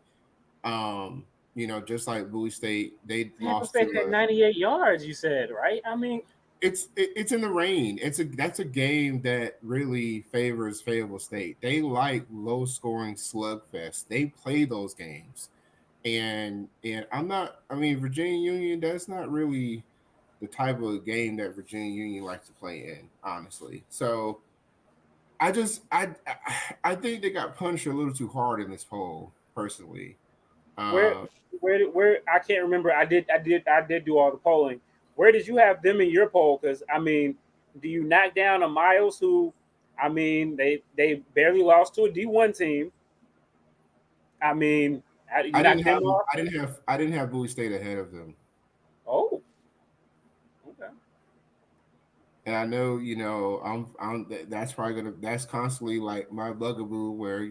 Just like Bowie State, they lost to 98 yards. You said, right? I mean, it's in the rain. That's a game that really favors Fayetteville State. They like low scoring slugfest. They play those games, and Virginia Union, that's not really the type of game that Virginia Union likes to play in, honestly. So I think they got punished a little too hard in this poll, personally. Where I can't remember. I did do all the polling. Where did you have them in your poll? Because I mean, do you knock down a Miles who, I mean, they barely lost to a D1 team. I mean, you I knock didn't them have off. I didn't have Bowie State ahead of them. Oh, okay. And I know, that's probably that's constantly like my bugaboo where,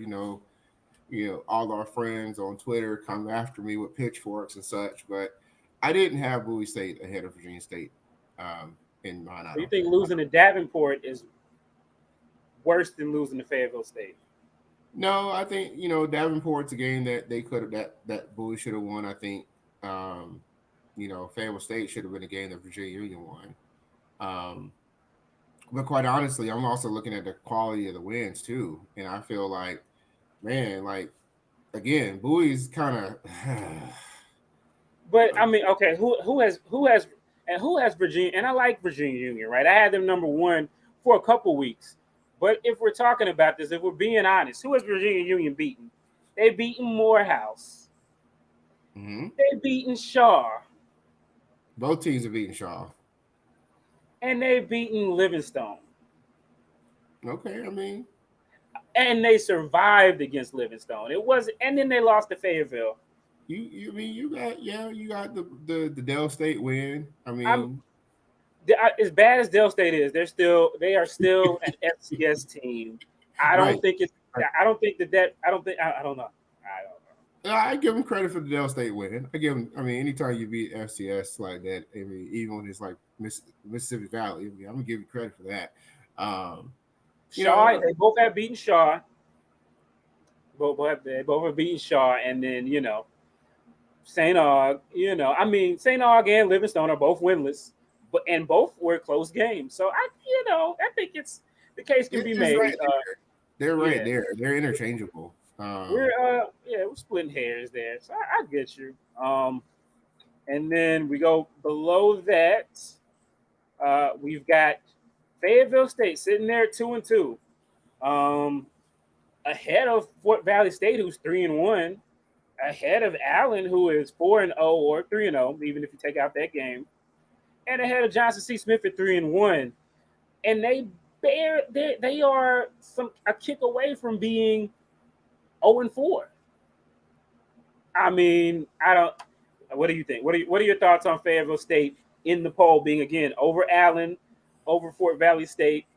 all our friends on Twitter come after me with pitchforks and such, but I didn't have Bowie State ahead of Virginia State. In mine, I So you don't think think. losing to Davenport is worse than losing to Fayetteville State? No, I think, Davenport's a game that they could have that Bowie should have won. I think Fayetteville State should have been a game that Virginia Union won. Um, but quite honestly, I'm also looking at the quality of the wins too. And I feel like, man, like again, Bowie's kind of But I mean, okay, who has Virginia? And I like Virginia Union, right? I had them number one for a couple weeks. But if we're talking about this, if we're being honest, who has Virginia Union beaten? They beaten Morehouse. mm-hmm. They beaten Shaw. Both teams have beaten Shaw. And they beaten Livingstone. Okay, I mean, and they survived against Livingstone. It was, and then they lost to Fayetteville. you got the Dell State win. I mean, As bad as Dell State is, they are still an FCS team. I don't right. think it's. I don't think that. I don't think. I don't know. I don't know. I give them credit for the Dell State win. I give them. I mean, anytime you beat FCS like that, I mean, even when it's like Mississippi Valley, I mean, I'm gonna give you credit for that. Shaw, they both have beaten Shaw. They both have beaten Shaw, and then St. Aug. I mean, St. Aug and Livingstone are both winless, and both were close games. So I think the case can be made. Right They're right there. They're interchangeable. We're splitting hairs there, so I get you. And then we go below that. We've got Fayetteville State sitting there 2-2, ahead of Fort Valley State, who's 3-1, ahead of Allen, who is 4-0 or 3-0, even if you take out that game, and ahead of Johnson C. Smith at 3-1, and they are a kick away from being 0-4. I mean, I don't. What do you think? What are your thoughts on Fayetteville State in the poll being again over Allen, over Fort Valley State,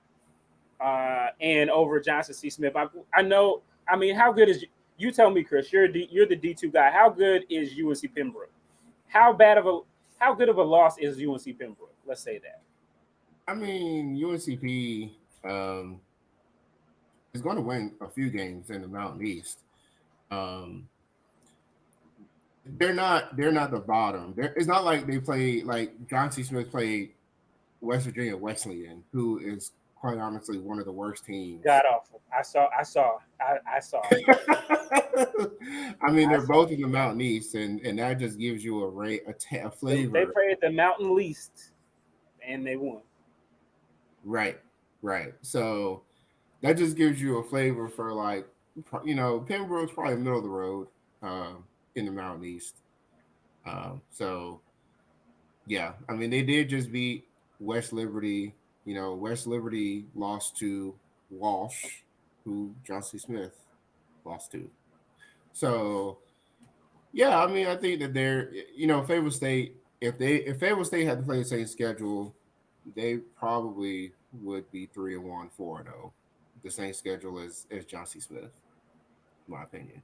and over Johnson C. Smith? I know. I mean, how good is you? Tell me, Chris. You're the D2 guy. How good is UNC Pembroke? How good of a loss is UNC Pembroke? Let's say that. I mean, UNCP is going to win a few games in the Mountain East. They're not the bottom. It's not like they play like John C. Smith played West Virginia Wesleyan, who is quite honestly one of the worst teams. God awful. I saw. I mean, they're both in the Mountain East, and that just gives you a flavor. They played the Mountain Least, and they won. Right. So that just gives you a flavor for like, Pembroke's probably middle of the road in the Mountain East. So yeah, I mean, they did just beat West Liberty. West Liberty lost to Walsh, who John C. Smith lost to. So yeah, I mean, I think that they're, Fayetteville State, if Fayetteville State had to play the same schedule, they probably would be 3-1, 4-0, the same schedule as John C. Smith, in my opinion.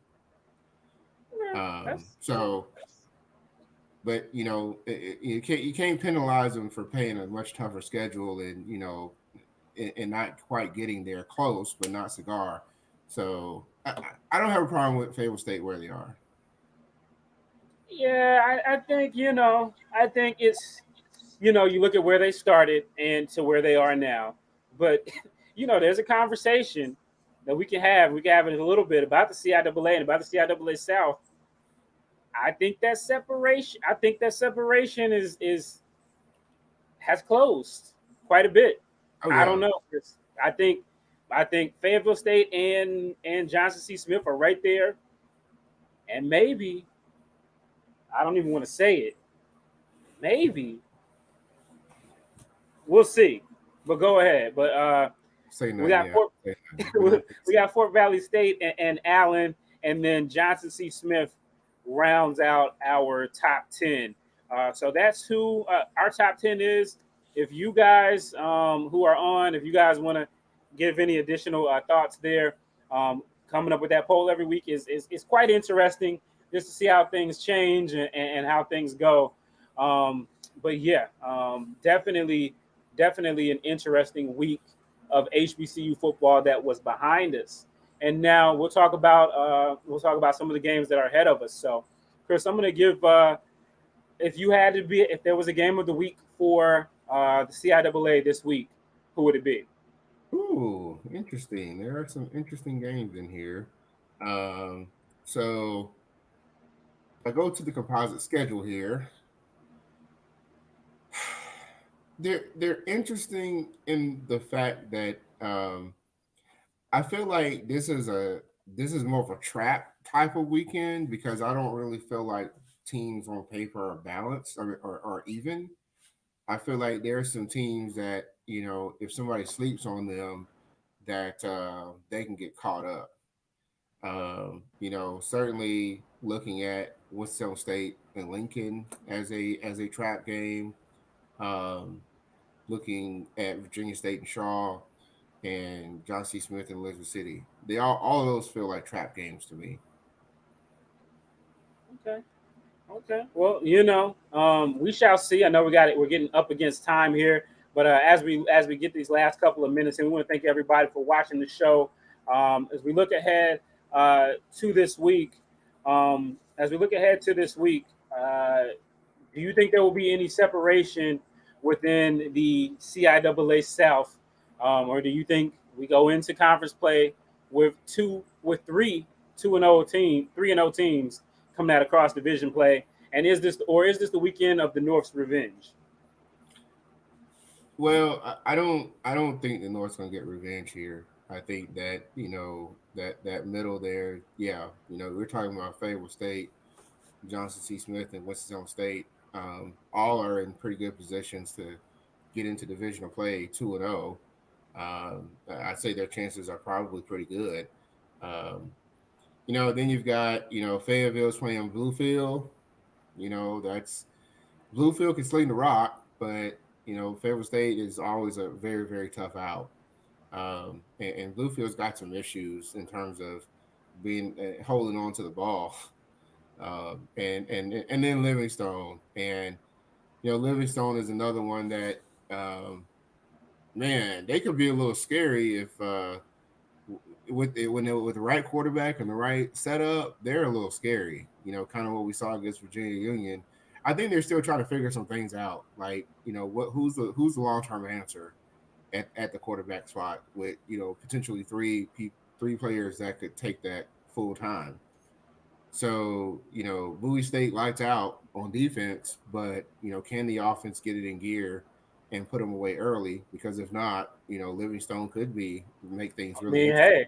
But you can't penalize them for playing a much tougher schedule and not quite getting there, close but not cigar. So I don't have a problem with Fayetteville State where they are. Yeah, I think it's you look at where they started and to where they are now. But there's a conversation that we can have. We can have it a little bit about the CIAA and about the CIAA South. I think that separation has closed quite a bit. Oh, yeah. I don't know. I think Fayetteville State and Johnson C. Smith are right there, and maybe I don't even want to say it. Maybe we'll see. but go ahead. But Say we nothing. got Yeah. Fort, Say nothing. we got Fort Valley State and Allen, and then Johnson C. Smith rounds out our top 10. So that's who our top 10 is. If you guys who are on, if you guys want to give any additional thoughts there, coming up with that poll every week is quite interesting just to see how things change and how things go. But yeah, definitely an interesting week of HBCU football that was behind us. And now we'll talk about some of the games that are ahead of us. So, Chris, I'm going to give if there was a game of the week for the CIAA this week, who would it be? Ooh, interesting. There are some interesting games in here. So I go to the composite schedule here. They're interesting in the fact that I feel like this is more of a trap type of weekend because I don't really feel like teams on paper are balanced or even. I feel like there are some teams that if somebody sleeps on them, that they can get caught up. Certainly looking at Winston State and Lincoln as a trap game. Um, Looking at Virginia State and Shaw and John C. Smith and Elizabeth City. They all of those feel like trap games to me. Okay. Okay. Well, we shall see. I know we got it. We're getting up against time here, but as we get these last couple of minutes, and we want to thank everybody for watching the show. As we look ahead to this week, do you think there will be any separation within the CIAA South, or do you think we go into conference play with three 3-0 teams coming out across division play? And is this the weekend of the North's revenge? Well, I don't think the North's gonna get revenge here. I think that that middle there, yeah, we're talking about Fayetteville State, Johnson C. Smith, and Winston State. All are in pretty good positions to get into divisional play 2-0. I'd say their chances are probably pretty good. Um, then you've got Fayetteville's playing Bluefield. That's Bluefield can sling the rock, but Fayetteville State is always a very very tough out. And Bluefield's got some issues in terms of being holding on to the ball. And then Livingstone, and Livingstone is another one that man, they could be a little scary if with the right quarterback and the right setup, they're a little scary. Kind of what we saw against Virginia Union. I think they're still trying to figure some things out. Like who's the long term answer at the quarterback spot with potentially three players that could take that full time. So, Bowie State lights out on defense, but, can the offense get it in gear and put them away early? Because if not, Livingstone could make things I really mean, interesting.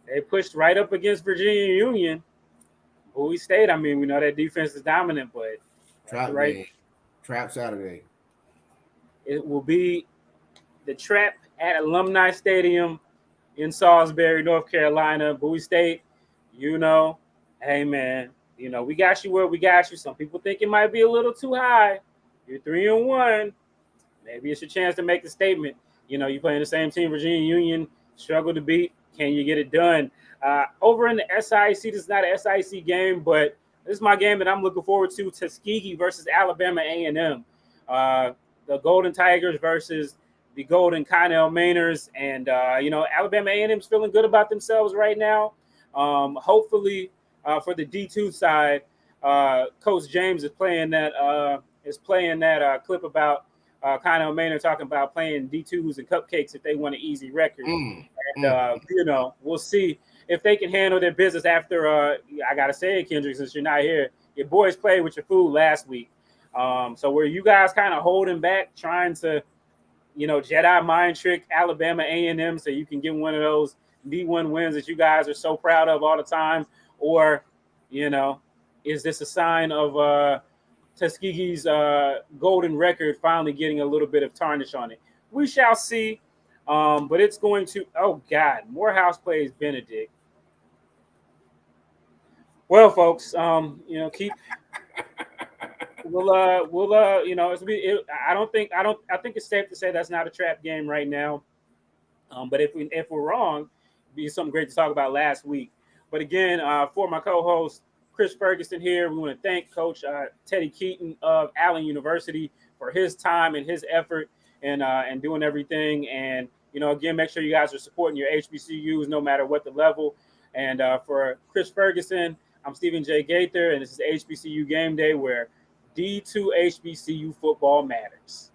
hey, they pushed right up against Virginia Union. Bowie State, I mean, we know that defense is dominant, but Trap right, game. Trap Saturday. it will be the trap at Alumni Stadium in Salisbury, North Carolina. Bowie State, hey man, we got you where we got you. Some people think it might be a little too high. You're 3-1. Maybe it's your chance to make the statement. You playing the same team, Virginia Union, struggle to beat. Can you get it done? Over in the SIC, this is not an SIC game, but this is my game that I'm looking forward to: Tuskegee versus Alabama A&M. The Golden Tigers versus the Golden Connell Mainers, and Alabama A&M's feeling good about themselves right now. Hopefully, for the D2 side, Coach James is playing that clip about Connell Maynard talking about playing D2s and cupcakes if they want an easy record. And we'll see if they can handle their business after. I gotta say it, Kendrick, since you're not here, your boys played with your food last week. So were you guys kind of holding back, trying to, Jedi mind trick Alabama A&M so you can get one of those D1 wins that you guys are so proud of all the time? Or, is this a sign of Tuskegee's golden record finally getting a little bit of tarnish on it? we shall see. But it's going to. Oh God, Morehouse plays Benedict. Well, folks, keep. We'll I think it's safe to say that's not a trap game right now. But if we're wrong, it'd be something great to talk about last week. But again, for my co-host Chris Ferguson here, we want to thank Coach Teddy Keaton of Allen University for his time and his effort and doing everything. And again, make sure you guys are supporting your HBCUs no matter what the level. And for Chris Ferguson, I'm Stephen J. Gaither, and this is HBCU Game Day, where D2 HBCU football matters.